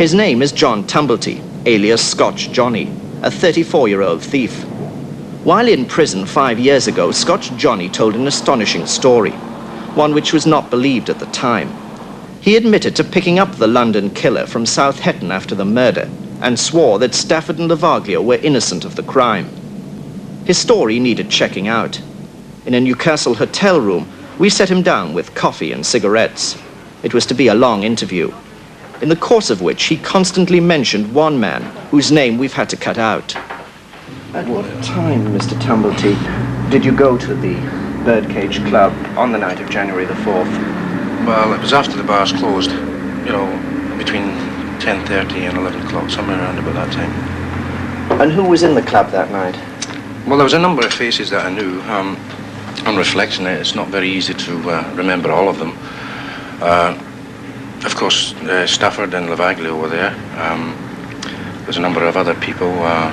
His name is John Tumbelty, alias Scotch Johnny, a 34-year-old thief. While in prison 5 years ago, Scotch Johnny told an astonishing story, one which was not believed at the time. He admitted to picking up the London killer from South Hetton after the murder and swore that Stafford and Lavaglio were innocent of the crime. His story needed checking out. In a Newcastle hotel room, we set him down with coffee and cigarettes. It was to be a long interview, in the course of which he constantly mentioned one man whose name we've had to cut out. At what time, Mr. Tumbelty, did you go to the Birdcage Club on the night of January the 4th? Well, it was after the bars closed, you know, between 10:30 and 11 o'clock, somewhere around about that time. And who was in the club that night? Well, there was a number of faces that I knew. On reflection, it's not very easy to remember all of them. Of course, Stafford and Lavaglio were there. There's a number of other people, a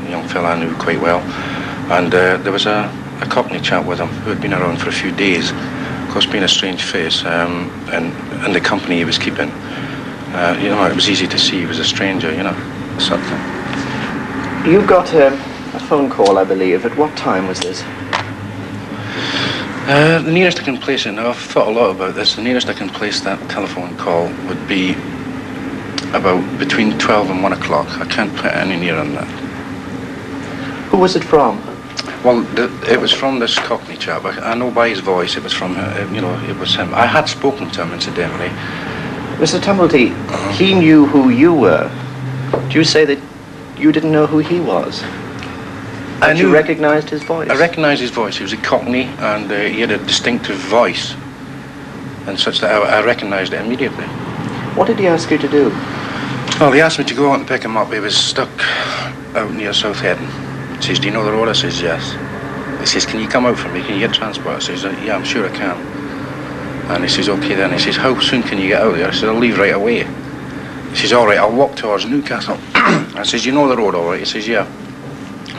young fella I knew quite well. And there was a Cockney chap with him who had been around for a few days. Of course, being a strange face, and the company he was keeping. You know, it was easy to see he was a stranger, you know, sort of thing. You got a phone call, I believe. At what time was this? The nearest I can place it, now I've thought a lot about this, the nearest I can place that telephone call would be about between 12 and 1 o'clock. I can't put any nearer than that. Who was it from? Well, it was from this Cockney chap. I know by his voice it was from, you know, it was him. I had spoken to him, incidentally. Mr. Tumbelty, he knew who you were. Do you say that you didn't know who he was? And you recognized his voice? I recognized his voice. He was a Cockney, and he had a distinctive voice, and such that I recognized it immediately. What did he ask you to do? Well, he asked me to go out and pick him up. He was stuck out near South Hetton. He says, "Do you know the road?" I says, "Yes." He says, "Can you come out for me? Can you get transport?" I says, "Yeah, I'm sure I can." And he says, "Okay then." He says, "How soon can you get out there?" I says, "I'll leave right away." He says, "All right, I'll walk towards Newcastle." I says, "You know the road all right?" He says, "Yeah."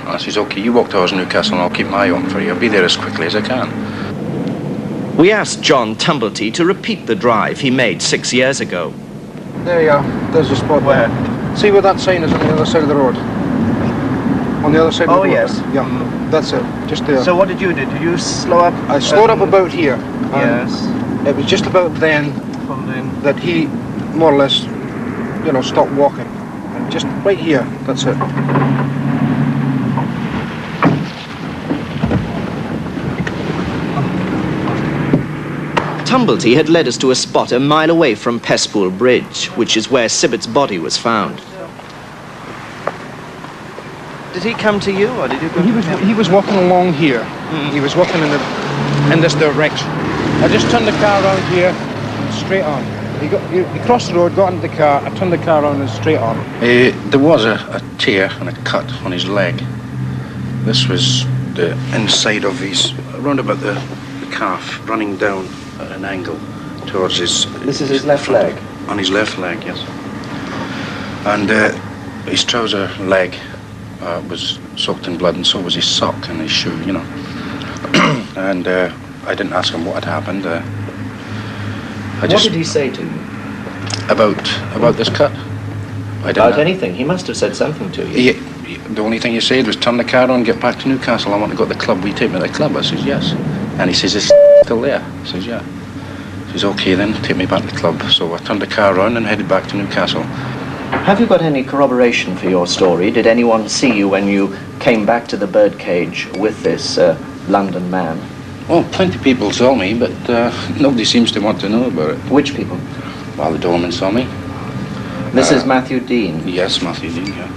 I says, "Okay, you walk towards Newcastle and I'll keep my eye on for you. I'll be there as quickly as I can." We asked John Tumbelty to repeat the drive he made 6 years ago. There you are. There's the spot. Where? See where that sign is on the other side of the road? On the other side of the road? Oh, yes. Yeah, that's it. Just there. So what did you do? Did you slow up? I slowed up about here. Yes. It was just about then that he, more or less, you know, stopped walking. And just right here. That's it. Tumbelty had led us to a spot a mile away from Pesspool Bridge, which is where Sibbitt's body was found. Did he come to you, or did you go to him? He was walking along here. He was walking in this direction. I just turned the car around here, straight on. He crossed the road, got into the car, I turned the car around and straight on. There was a tear and a cut on his leg. This was the inside of his, around about the calf, running down at an angle towards his... This is his left leg? On his left leg, yes. And his trouser leg was soaked in blood, and so was his sock and his shoe, you know. And I didn't ask him what had happened. What did he say to you? About this cut? About anything? He must have said something to you. The only thing he said was, "Turn the car on, get back to Newcastle. I want to go to the club. Will you take me to the club?" I says, "Yes." And he says, "Is still there?" I says, "Yeah." He says, "Okay then, take me back to the club." So I turned the car around and headed back to Newcastle. Have you got any corroboration for your story? Did anyone see you when you came back to the Birdcage with this London man? Well, plenty of people saw me, but nobody seems to want to know about it. Which people? Well, the doorman saw me. This is Matthew Dean? Yes, Matthew Dean, yeah.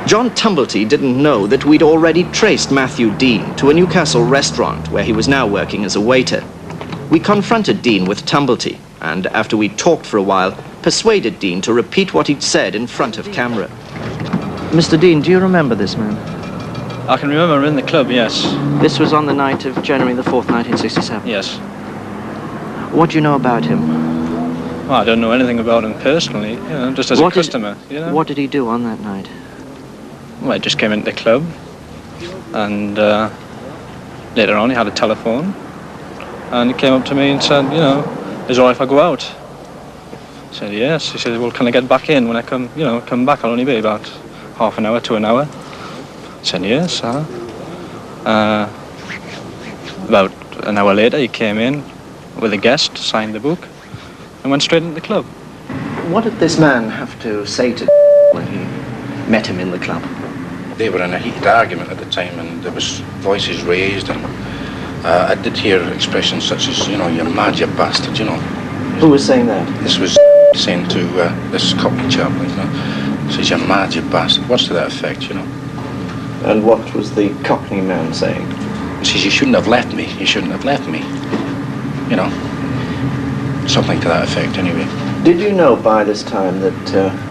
John Tumbelty didn't know that we'd already traced Matthew Dean to a Newcastle restaurant where he was now working as a waiter. We confronted Dean with Tumbelty, and after we'd talked for a while, persuaded Dean to repeat what he'd said in front of camera. Mr. Dean, do you remember this man? I can remember him in the club, yes. This was on the night of January the 4th, 1967? Yes. What do you know about him? Well, I don't know anything about him personally, you know, just as a customer, you know. What did he do on that night? Well, he just came into the club, and later on he had a telephone, and he came up to me and said, you know, "Is it all right if I go out?" I said, yes. He said, well, can I get back in when I come, come back? I'll only be about half an hour to an hour. I said, yes, about an hour later, he came in with a guest, signed the book, and went straight into the club. What did this man have to say to when he met him in the club? They were in a heated argument at the time, and there was voices raised, and I did hear expressions such as, you're mad, you bastard, Who was saying that? This was saying to this Cockney chap, He says, you're mad, you bastard. What's to that effect, And what was the Cockney man saying? He says, you shouldn't have left me. You shouldn't have left me. Something to that effect, anyway. Did you know by this time that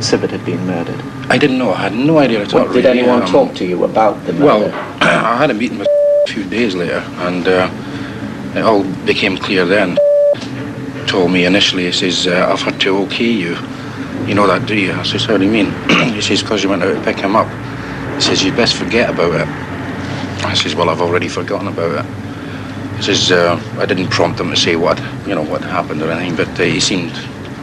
Sibbett had been murdered? I didn't know. I had no idea at all. Did anyone talk to you about the murder? Well, I had a meeting with a few days later, and it all became clear then. Told me initially, he says, I've had to okay you. You know that, do you? I says, how do you mean? He says, because you went out to pick him up. He says, you'd best forget about it. I says, well, I've already forgotten about it. He says, I didn't prompt him to say what happened or anything, but he seemed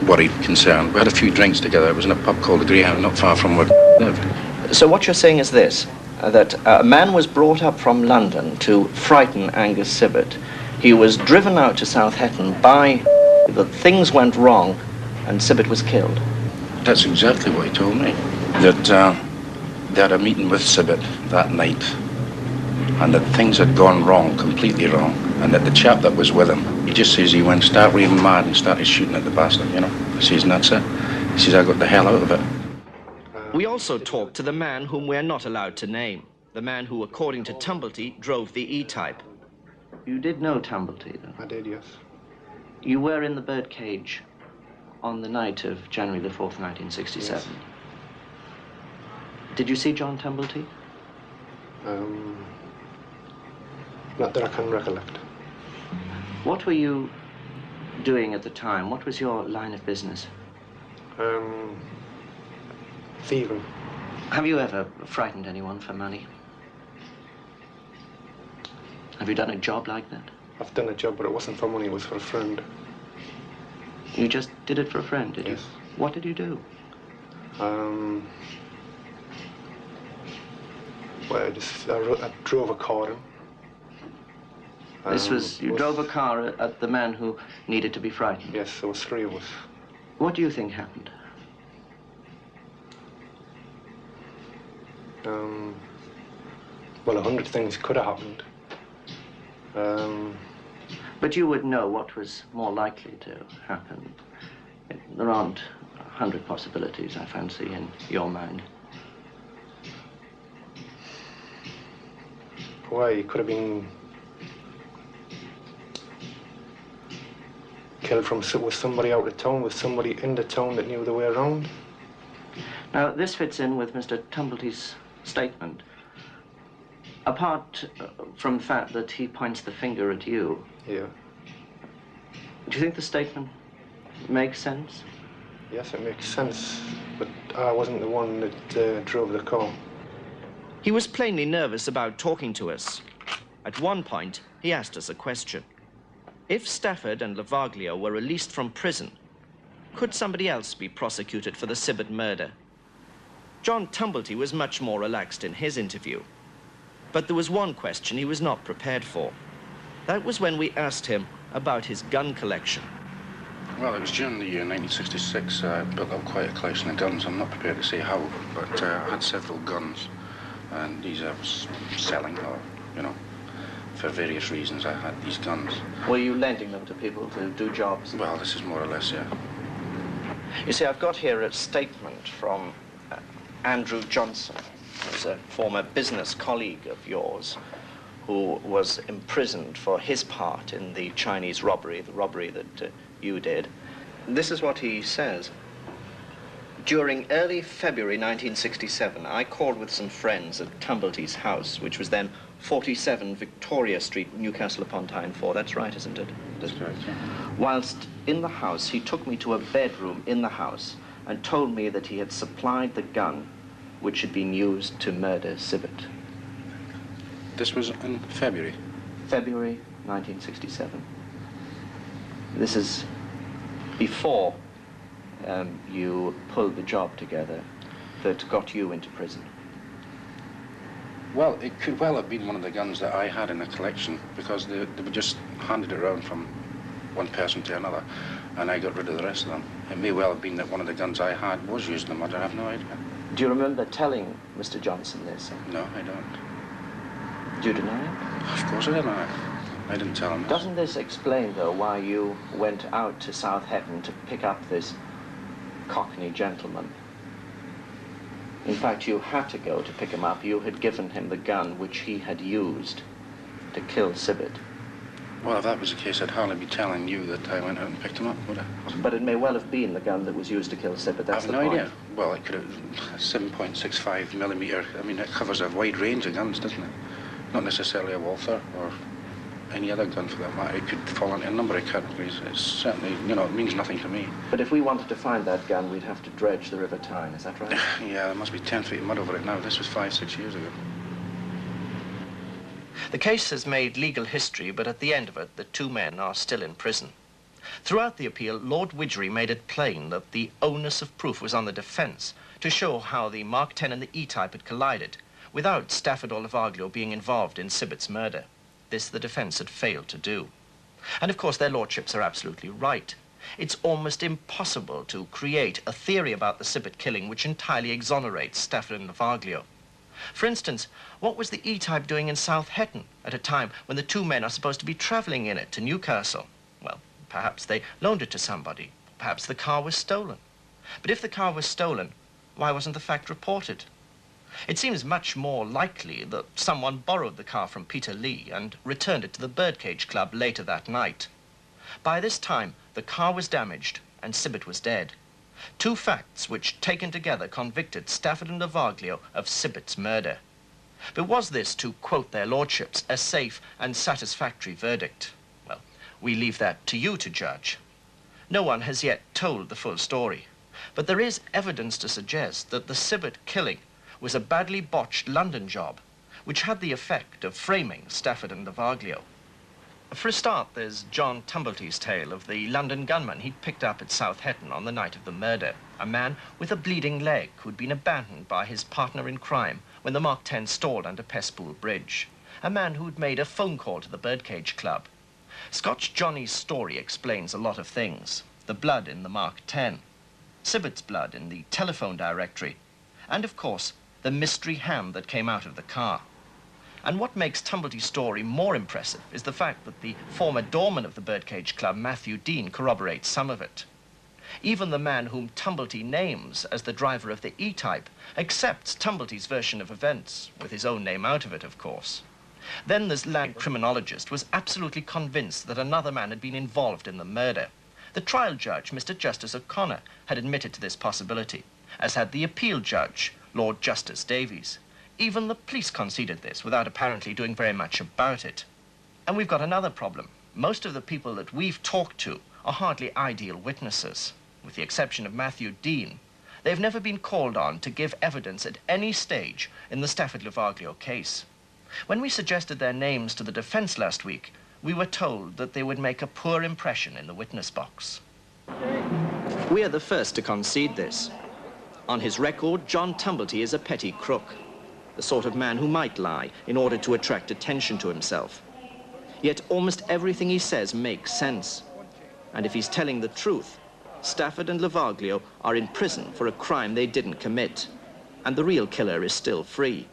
worried, concerned. We had a few drinks together. It was in a pub called the Greyhound, not far from where I lived. So what you're saying is this, that a man was brought up from London to frighten Angus Sibbett. He was driven out to Southampton by that things went wrong and Sibbett was killed. That's exactly what he told me. That they had a meeting with Sibbett that night, and that things had gone wrong, completely wrong, and that the chap that was with him, he just says he went stark raving mad and started shooting at the bastard, He says, and that's it. He says, I got the hell out of it. We also talked to the man whom we're not allowed to name, the man who, according to Tumbelty, drove the E-Type. You did know Tumbelty, though? I did, yes. You were in the birdcage on the night of January the 4th, 1967. Yes. Did you see John Tumbelty? Not that I can recollect. What were you doing at the time? What was your line of business? Thieving. Have you ever frightened anyone for money? Have you done a job like that? I've done a job, but it wasn't for money, it was for a friend. You just did it for a friend, did you? Yes. What did you do? Well, I drove a car in. You drove a car at the man who needed to be frightened? Yes, there was 3 of us. What do you think happened? Well, 100 things could have happened. But you would know what was more likely to happen. There aren't 100 possibilities, I fancy, in your mind. Why, it could have been killed with somebody out of town, with somebody in the town that knew the way around. Now, this fits in with Mr. Tumbelty's statement. Apart from the fact that he points the finger at you. Yeah. Do you think the statement makes sense? Yes, it makes sense, but I wasn't the one that drove the car. He was plainly nervous about talking to us. At one point, he asked us a question. If Stafford and Lavaglio were released from prison, could somebody else be prosecuted for the Sibbett murder? John Tumbelty was much more relaxed in his interview. But there was one question he was not prepared for. That was when we asked him about his gun collection. Well, it was during the year 1966. I built up quite a collection of guns. I'm not prepared to say how, but I had several guns. And these I was selling, or, for various reasons I had these guns. Were you lending them to people to do jobs? Well, this is more or less, yeah. You see, I've got here a statement from Andrew Johnson, who's a former business colleague of yours, who was imprisoned for his part in the Chinese robbery, the robbery that you did. This is what he says. During early February 1967, I called with some friends at Tumbelty's house, which was then 47 Victoria Street, Newcastle upon Tyne 4. That's right, isn't it? That's correct, yeah. Whilst in the house, he took me to a bedroom in the house and told me that he had supplied the gun which had been used to murder Sibbett. This was in February? February 1967. This is before you pulled the job together that got you into prison? Well, it could well have been one of the guns that I had in the collection, because they were just handed around from one person to another, and I got rid of the rest of them. It may well have been that one of the guns I had was used in the murder. I have no idea. Do you remember telling Mr. Johnson this? No, I don't. Do you deny it? Of course I didn't. I didn't tell him this. Doesn't this explain, though, why you went out to South Hetton to pick up this Cockney gentleman? In fact, you had to go to pick him up. You had given him the gun which he had used to kill Sibbett. Well, if that was the case, I'd hardly be telling you that I went out and picked him up, would I? But it may well have been the gun that was used to kill Sibbett. That's I have no idea. Well, it could have 7.65 millimeter. I mean, it covers a wide range of guns, doesn't it? Not necessarily a Walther or any other gun for that matter. It could fall into a number of categories. It's certainly, it means nothing to me. But if we wanted to find that gun, we'd have to dredge the River Tyne, is that right? Yeah, there must be 10 feet of mud over it now. This was 5-6 years ago. The case has made legal history, but at the end of it, the two men are still in prison. Throughout the appeal, Lord Widgery made it plain that the onus of proof was on the defence to show how the Mark 10 and the E-type had collided, without Stafford or Lavaglio being involved in Sibbett's murder. This the defence had failed to do. And of course their lordships are absolutely right. It's almost impossible to create a theory about the Sibbett killing which entirely exonerates Stafford and Lavaglio. For instance, what was the E-type doing in South Hetton at a time when the two men are supposed to be travelling in it to Newcastle? Well, perhaps they loaned it to somebody. Perhaps the car was stolen. But if the car was stolen, why wasn't the fact reported? It seems much more likely that someone borrowed the car from Peter Lee and returned it to the Birdcage Club later that night. By this time, the car was damaged and Sibbett was dead. Two facts which, taken together, convicted Stafford and Lavaglio of Sibbett's murder. But was this, to quote their lordships, a safe and satisfactory verdict? Well, we leave that to you to judge. No one has yet told the full story, but there is evidence to suggest that the Sibbett killing was a badly botched London job, which had the effect of framing Stafford and Lavaglio. For a start, there's John Tumbelty's tale of the London gunman he'd picked up at South Hetton on the night of the murder, a man with a bleeding leg who'd been abandoned by his partner in crime when the Mark 10 stalled under Pestpool Bridge, a man who'd made a phone call to the Birdcage Club. Scotch Johnny's story explains a lot of things. The blood in the Mark 10, Sibbett's blood in the telephone directory, and of course, the mystery hand that came out of the car. And what makes Tumbelty's story more impressive is the fact that the former doorman of the Birdcage Club, Matthew Dean, corroborates some of it. Even the man whom Tumbelty names as the driver of the E-type accepts Tumbelty's version of events, with his own name out of it, of course. Then this land criminologist was absolutely convinced that another man had been involved in the murder. The trial judge, Mr. Justice O'Connor, had admitted to this possibility, as had the appeal judge, Lord Justice Davies. Even the police conceded this, without apparently doing very much about it. And we've got another problem. Most of the people that we've talked to are hardly ideal witnesses. With the exception of Matthew Dean, they've never been called on to give evidence at any stage in the Stafford Lavaglio case. When we suggested their names to the defence last week, we were told that they would make a poor impression in the witness box. We are the first to concede this. On his record, John Tumbelty is a petty crook, the sort of man who might lie in order to attract attention to himself. Yet almost everything he says makes sense. And if he's telling the truth, Stafford and Lavaglio are in prison for a crime they didn't commit, and the real killer is still free.